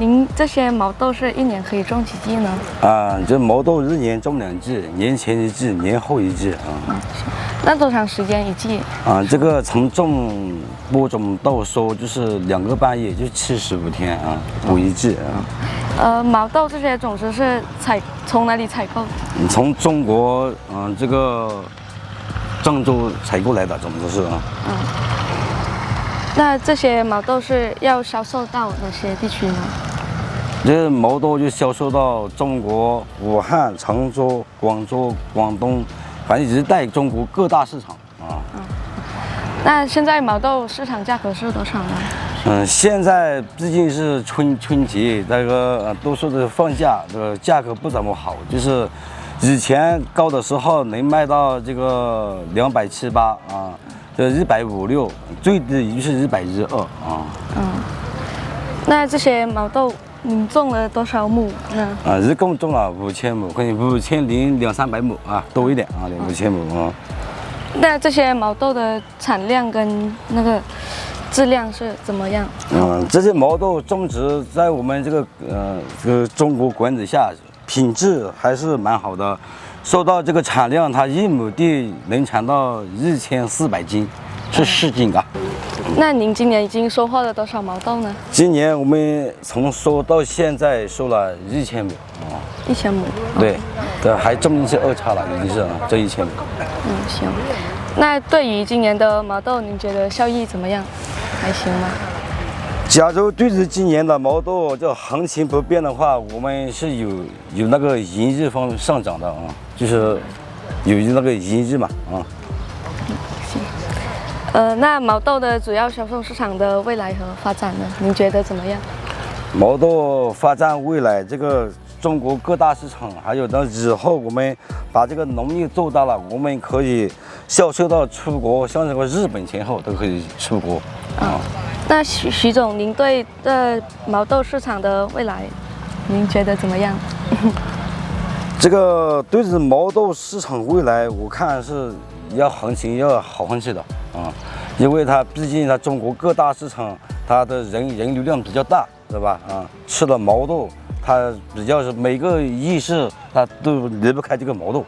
您这些毛豆是一年可以种几季呢？这毛豆1年种2季，年前1季，年后1季啊。那多长时间一季？这个从播种到收就是2个半月，就75天啊，补1季啊。毛豆这些种子是从哪里采购？从中国这个郑州采购来的种子是啊。那这些毛豆是要销售到哪些地区呢？这毛豆就销售到中国武汉、常州、广州、广东，反正一带中国各大市场啊。那现在毛豆市场价格是多少呢？现在毕竟是春节，那个多数的放假，这个价格不怎么好，就是以前高的时候能卖到这个270、8啊，这150、6，最低就是112啊。那这些毛豆您种了多少亩呢？一共种了5000亩，可能5000零200-300亩啊，多一点啊，5000亩啊。那这些毛豆的产量跟那个质量是怎么样？这些毛豆种植在我们这个中国管理下，品质还是蛮好的。说到这个产量，它1亩地能产到1400斤，是10斤啊。那您今年已经收获了多少毛豆呢？今年我们从收到现在收了1000亩啊，1000亩。对，还种进去2茬了，已经是这1000亩。行。那对于今年的毛豆，您觉得效益怎么样？还行吗？假如对于今年的毛豆这行情不变的话，我们是有那个盈利方上涨的啊，就是有那个盈利嘛啊。那毛豆的主要销售市场的未来和发展呢？您觉得怎么样？毛豆发展未来，这个中国各大市场，还有到以后我们把这个农业做大了，我们可以销售到出国，像这个日本前后都可以出国啊。那徐总，您对毛豆市场的未来，您觉得怎么样？这个对于毛豆市场未来，我看是行情要好上去的啊，因为它毕竟它中国各大市场，它的人流量比较大，对吧？吃了毛豆，它比较是每个意识它都离不开这个毛豆。